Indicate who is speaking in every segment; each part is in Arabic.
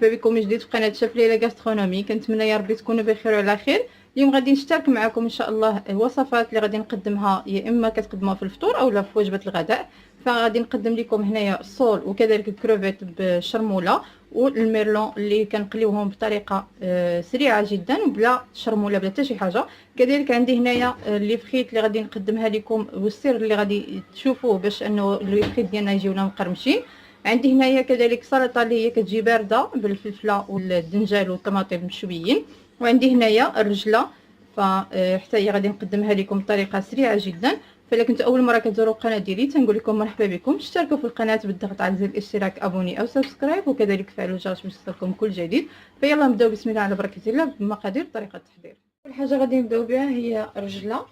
Speaker 1: مرحبا بكم من جديد في قناه شيف ليلى غاسترونومي. كنتمنى يا ربي تكونوا بخير وعلى خير. اليوم غادي نشترك معكم ان شاء الله الوصفات اللي غادي نقدمها، يا اما كتقدموها في الفطور اولا في وجبه الغداء. فغادي نقدم لكم هنايا الصول وكذلك الكروفيت بالشرموله والميرلون اللي كنقليوهم بطريقه سريعه جدا بلا شرموله بلا حتى شي حاجه. كذلك عندي هنايا لي فريت اللي غادي نقدمها لكم، والسر اللي غادي تشوفوه باش انه لي فريت ديالنا يجيونا مقرمشين. عندي هنايا كذلك سلطه اللي هي كتجي بارده بالفلفله والدنجال والطماطم مشويين. وعندي هنايا الرجله، فحتى هي غادي نقدمها لكم بطريقه سريعه جدا. فالا كنتوا اول مره كتزوروا القناه ديالي تنقول لكم مرحبا بكم. اشتركوا في القناه بالضغط على زر الاشتراك ابوني او سبسكرايب، وكذلك فعلوا الجرس باش يوصلكم كل جديد. فيلا نبداو بسم الله على بركه الله بمقادير طريقه التحضير. اول حاجه غادي نبداو بها هي الرجله.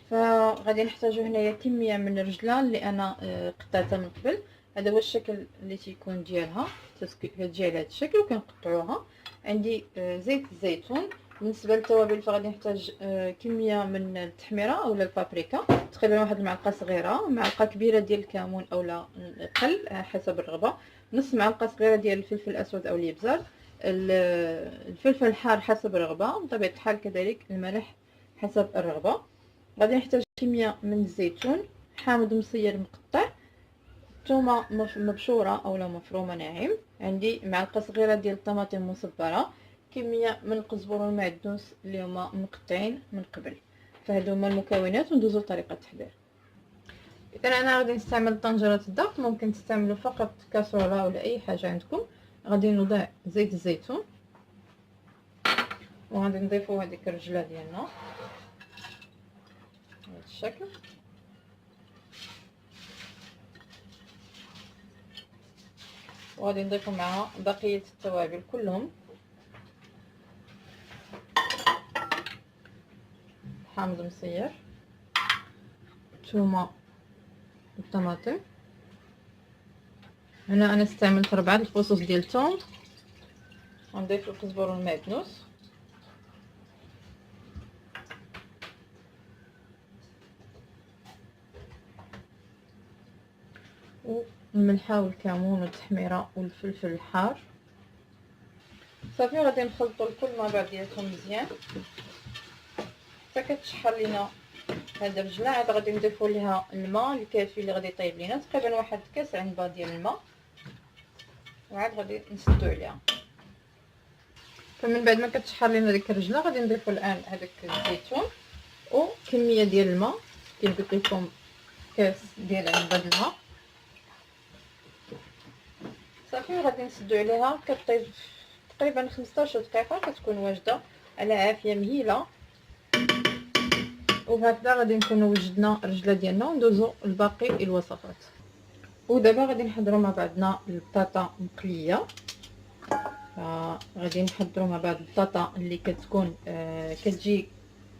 Speaker 1: فغادي نحتاجوا هنايا كميه من الرجله اللي انا قطعتها من قبل. هذا هو الشكل اللي تيكون ديالها، كتجي على هذا الشكل وكنقطعوها. عندي زيت الزيتون. بالنسبه للتوابل فغادي نحتاج كميه من التحميره اولا البابريكا، تقريبا واحد المعلقه صغيره، معلقه كبيره ديال الكمون اولا اقل حسب الرغبه، نص معلقه صغيره ديال الفلفل الاسود او الابزار، الفلفل الحار حسب الرغبه، بطبيعه الحال كذلك الملح حسب الرغبه. غادي نحتاج كميه من الزيتون حامض مصير مقطع، ثومه مبشوره اولا مفرومه ناعم، عندي معلقه صغيره ديال الطماطم مصبره، كميه من القزبر والمعدنوس اللي هما مقطعين من قبل. فهادو هما المكونات وندوزو لطريقه التحضير. اذا انا غادي نستعمل طنجره الضغط، ممكن تستعملوا فقط كاسوره ولا اي حاجه عندكم. غادي نوضع زيت الزيتون وغادي نضيفوا هذيك الرجله ديالنا بهذا الشكل، وغادي نضيفوا معها بقيه التوابل كلهم، حامض مصير، ثومه، الطماطم. هنا انا استعملت 4 الفصوص ديال الثوم، غنضيف القزبر والمعدنوس والملحه والكمون والتحميره والفلفل الحار. صافي غادي نخلطوا الكل مع بعضياتهم مزيان حتى كتشحر لينا هاد الرجله. عاد غادي نضيفوا ليها الماء الكافي اللي غادي يطيب لينا، تقريبا واحد كاس عنبه ديال الماء، وعاد غادي نسدو عليها. فمن بعد ما كتشحر لينا ديك الرجله غادي نضيفوا الان هذاك الزيتون وكميه ديال الماء، كيف قلت لكم كاس ديال عنبه الماء. صافي غادي نسدو عليها، كطيب تقريبا 15 دقيقه، كتكون واجده على عافيه مهيله. وهكذا غادي نكونوا وجدنا الرجله ديالنا وندوزو لباقي الوصفات. ودابا غادي نحضروا مع بعضنا البطاطا مقليه. فغادي نحضروا مع بعض البطاطا اللي كتكون كتجي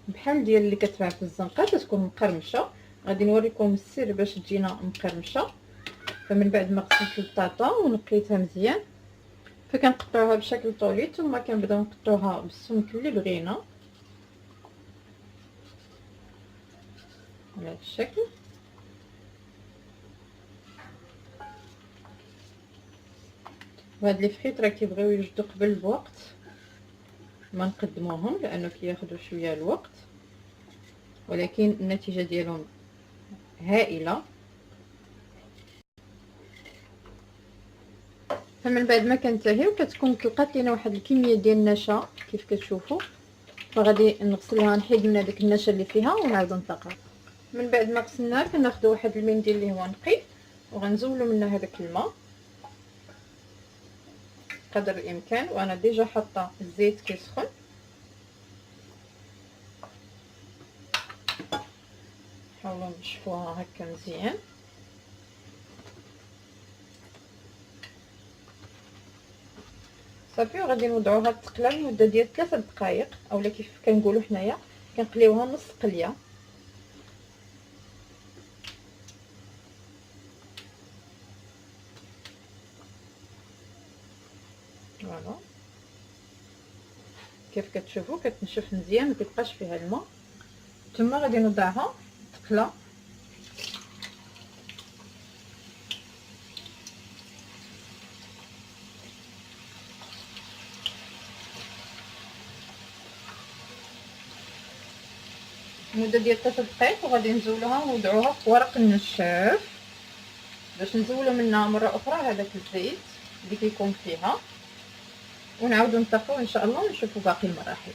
Speaker 1: بحال ديال اللي كتباع في الزنقه، كتكون مقرمشه. غادي نوريكم السر باش تجينا مقرمشه. فمن بعد ما غسلت البطاطا ونقيتها مزيان فكنقطعوها بشكل طولي، ثم كنبداو نقطعوها بالسمك اللي بغينا على هذا الشكل. وهاد لي فريت راه كيبغيو يوجدوا قبل بوقت ما نقدموهم، لانه كياخذوا شويه الوقت، ولكن النتيجه ديالهم هائله. فمن بعد ما كنتهيو كتكون تلقات لينا واحد الكميه ديال النشا كيف كتشوفوا، فغادي نغسلها نحيد من هذاك النشا اللي فيها ونعاود نطلقها. من بعد ما غسلناها كناخذوا واحد المنديل اللي هو نقي وغنزولوا منه هذاك الماء قدر الامكان. وانا ديجا حاطه الزيت كيسخن، نحاولوا نشفوها هكا مزيان. صافي وغادي نوضعوها تقلى لمده ديال 3 دقائق اولا كيف كنقولوا حنايا كنقليوها نص قليه. فوالا كيف كتشوفوا كتنشف مزيان، ما كيبقاش فيها الماء. ثم غادي نوضعها تقلى. مده ديال 3 دقائق، وغادي نزولوها ونوضعوها في ورق النشاف باش نزولو منها مره اخرى هذاك الزيت اللي كيكون فيها، ونعاودو نطفيو ان شاء الله ونشوفوا باقي المراحل.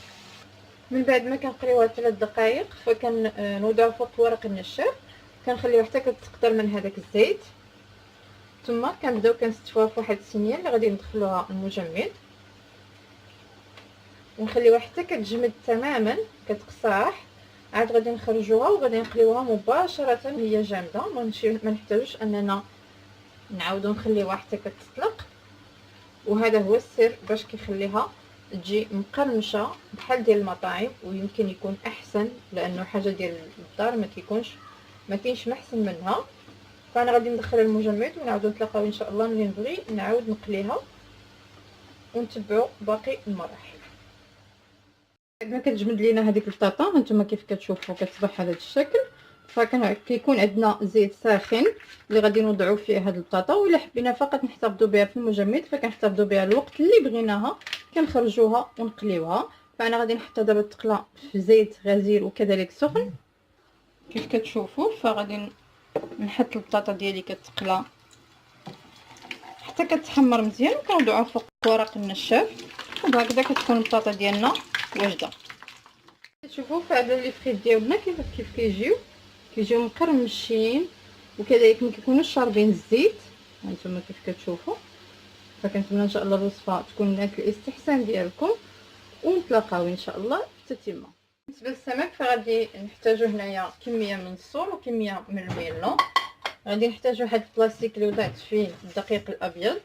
Speaker 1: من بعد ما كنقليوها 3 دقائق فكنوضعو فوق ورق النشاف، كنخليوها حتى كتقطر من هذاك الزيت، ثم كنبداو كنستفوها في واحد الصينيه اللي غادي ندخلوها المجمد، ونخليوها حتى كتجمد تماما كتقصاح، عاد غادي نخرجوها وغادي نقليوها مباشره وهي جامده، ما نحتاجوش اننا نعاودو نخليوها حتى كتطلق. وهذا هو السر باش كيخليها تجي مقرمشه بحال ديال المطاعم، ويمكن يكون احسن لانه حاجه ديال الدار ما كاينش محسن منها. فانا غادي ندخلها المجمد ونعاودو نتلاقاو ان شاء الله ملي نبغي نعاود نقليها ونتبعوا باقي المراحل. بعد ما كتجمد لينا هذيك البطاطا هانتوما كيف كتشوفوا كتصبح على هذا الشكل، كيكون عندنا زيت ساخن اللي غادي نوضعوا فيه هذه البطاطا، ولا حبينا فقط نحتفظوا بها في المجمد فكنحتفظوا بها الوقت اللي بغيناها كنخرجوها ونقليوها. فانا غادي نحطها دابا تقلى في زيت غزير وكذلك سخن كيف كتشوفوا. فغادي نحط البطاطا ديالي كتقلى حتى كتحمر مزيان، وكنوضعوها فوق ورق النشاف، وبهكذا كتكون البطاطا ديالنا واجده. شوفوا فهذا لي فريت ديالنا كيف كيجيو مقرمشين، وكذلك ما كيكونوش شاربين الزيت هانتوما كيف كتشوفوا. فكنتمنى ان شاء الله الوصفه تكون نالت الاستحسان ديالكم، ونتلاقاو ان شاء الله تتمه. بالنسبه للسمك فغادي نحتاجو هنايا كميه من الصول وكميه من الميلون. غادي نحتاجو واحد البلاستيك اللي وضعت فيه الدقيق الابيض.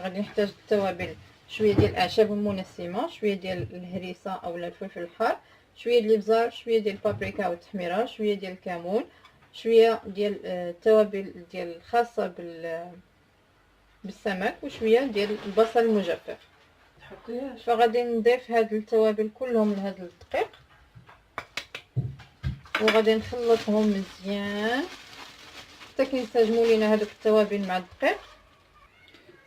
Speaker 1: غادي نحتاج التوابل، شويه ديال الاعشاب المنسمه، شويه ديال الهريسه او الفلفل الحار، شويه ديال الابزار، شويه ديال البابريكا والتحميره، شويه ديال الكمون، شويه ديال التوابل ديال الخاصه بالسمك، وشويه ديال البصل المجفف. فغادي نضيف هاد التوابل كلهم لهاد الدقيق، وغادي نخلطهم مزيان حتى كينسجموا لينا هذوك التوابل مع الدقيق.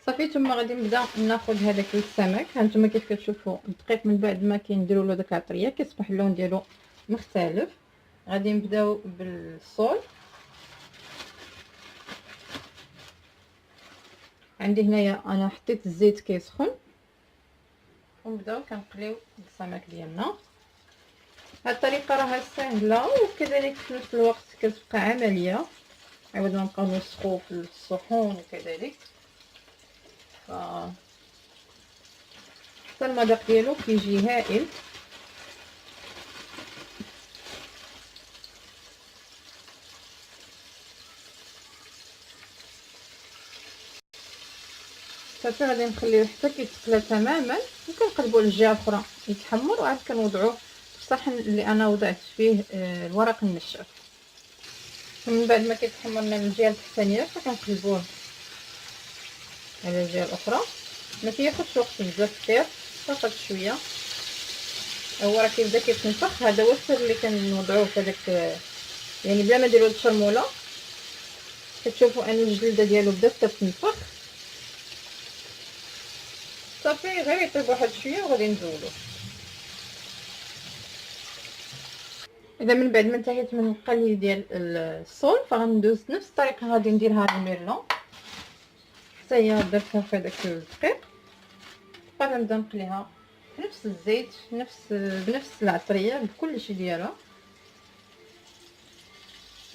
Speaker 1: صافي ثم غادي نبدا ناخذ هذاك السمك. هانتوما كيف كتشوفوا الدقيق من بعد ما كنديروا له داك العطريه كيصبح اللون ديالو مختلف. غادي نبداو بالصول. عندي هنايا انا حطيت الزيت كيسخن، ونبداو كنقليو السمك ديالنا. هاد الطريقه راها سهله وكذلك في نفس الوقت كتبقى عمليه، عوض ما نبقاو نوسخو في الصحون وكذلك. حتى المذاق ديالو كيجي هائل. صافي غادي نخليوه حتى كيتقلى تماما، وكنقلبوا للجهه الاخرى يتحمر، وعاد كنوضعوه في الصحن اللي انا وضعت فيه الورق النشاف. ومن بعد ما كيتحمر لنا من الجهه التحتانيه فكنقلبوه على الجهه الاخرى. ما كياخذش وقت بزاف كثير، فقط شويه. هو راه كيبدا كيتنفخ. هذا هو السر اللي كنوضعوه في هذاك، يعني بلا ما نديرو الشرموله. كتشوفوا ان الجلده ديالو بدات كتنفخ. صافي غير يطيب واحد شويه وغادي نزولو. اذا من بعد ما انتهيت من القلي ديال الصول فغندوز نفس الطريقه غادي نديرها للميرلون، حتى هي درتها في هذاك الدقيق. غنبدا نقليها في نفس الزيت بنفس العطريه بكل شيء ديالها،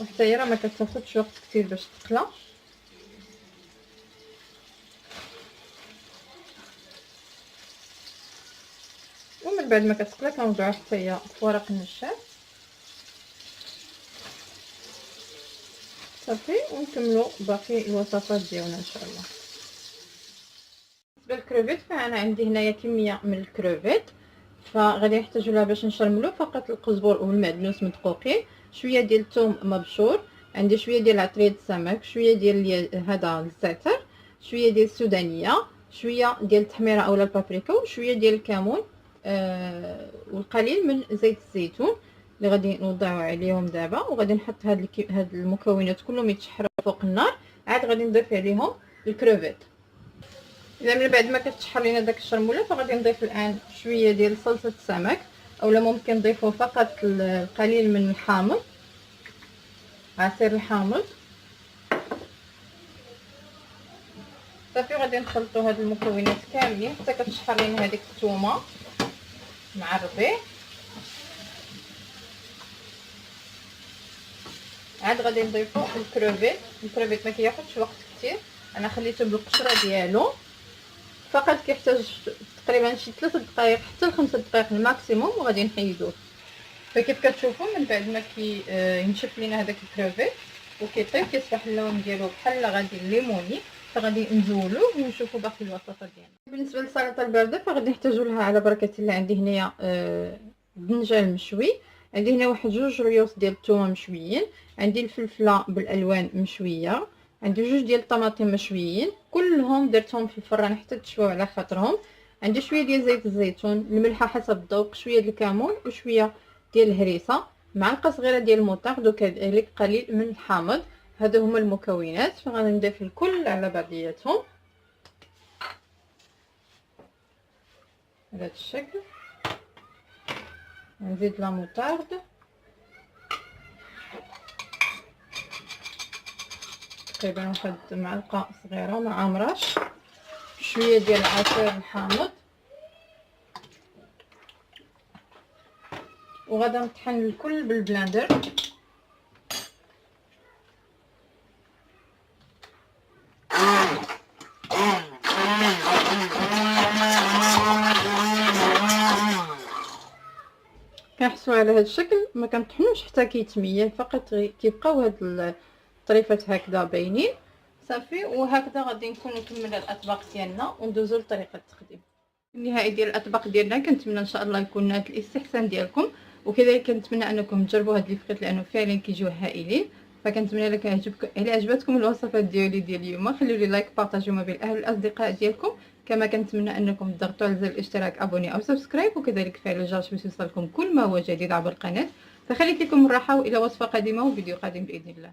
Speaker 1: وحتى هي راه ما كتاخذش وقت كثير باش تقلى. ومن بعد ما كتقلى كنوضعوها حتى هي في ورق النشاف. صافي ونكملوا باقي الوصفات ديالنا ان شاء الله. بالنسبه للكروفيت فانا عندي هنايا كميه من الكروفيت، فغادي نحتاجوا لها باش نشرملو فقط القزبر والمعدنوس مدقوقين، شويه ديال الثوم مبشور، عندي شويه ديال عطريه السمك، شويه ديال هذا الزعتر، شويه ديال السودانيه، شويه ديال التحميره اولا البابريكا، وشويه ديال الكمون والقليل من زيت الزيتون اللي غادي نوضعوا عليهم دابا. وغادي نحط هاد المكونات كلهم يتشحروا فوق النار. عاد غادي نضيف عليهم الكروفيت. اذا من بعد ما كتشحر لينا داك الشرموله فغادي نضيف الان شويه ديال صلصه السمك. اولا ممكن نضيفوا فقط القليل من الحامض، عصير الحامض. صافي غادي نخلطوا هاد المكونات كاملين حتى كتشحر لينا هذيك الثومه مع الربيع. عاد غادي نضيفوا الكروفيت ما كياخذش وقت كتير، انا خليته بالقشره ديالو، فقط كيحتاج تقريبا شي 3 دقائق حتى ل5 دقائق الماكسيموم وغادي نحيدوه. فكيف كتشوفوا من بعد ما ينشف لينا هذاك الكروفيت وكيطيب كيصبح اللون ديالو بحال غادي الليموني، فغادي نزولوه ونشوفوا باقي الوصفات ديالنا. بالنسبه للسلطه البارده فغادي نحتاجوا لها على بركه الله. عندي هنايا الدنجال مشوي، عندي هنا واحد 2 ريوس ديال الثومه مشويين، عندي الفلفله بالالوان مشويه، عندي 2 ديال الطماطم مشويين، كلهم درتهم في الفران حتى تشواو على خاطرهم. عندي شويه ديال زيت الزيتون، الملحه حسب الذوق، شويه ديال الكمون وشويه ديال الهريسه، معلقه صغيره ديال المطارد وكذلك قليل من الحامض. هادو هما المكونات، فغادي نضيف الكل على بعضياتهم بهذا الشكل. نزيد لا موطارد، تقريبا واحد معلقه صغيره مع مرش، شويه ديال عصير الحامض، وغادا نطحن الكل بالبلاندر. كنحسوا على هذا الشكل، ما كنطحنوش حتى كيتميل، فقط كيبقاو هاد الطريفات هكذا باينين. صافي، وهكذا غادي نكونوا كملنا الاطباق ديالنا وندوزو لطريقه التقديم. النهائي ديال الاطباق ديالنا كنتمنى ان شاء الله يكون نال الاستحسان ديالكم، وكذلك كنتمنى انكم تجربوا هاد لي فخيط لانه فعلا كيجيو هائلين. فكنتمنى لك يعجبكم، الا عجبتكم الوصفات ديالي ديال اليوم خليوا لي لايك، بارطاجيو ما بين الاهل والاصدقاء ديالكم. كما كنتمنى انكم تضغطوا على زر الاشتراك، ابوني او سبسكرايب، وكذلك فعلوا الجرس باش يوصلكم كل ما هو جديد عبر القناه. فخليت لكم الراحه والى وصفه قادمه وفيديو قادم باذن الله.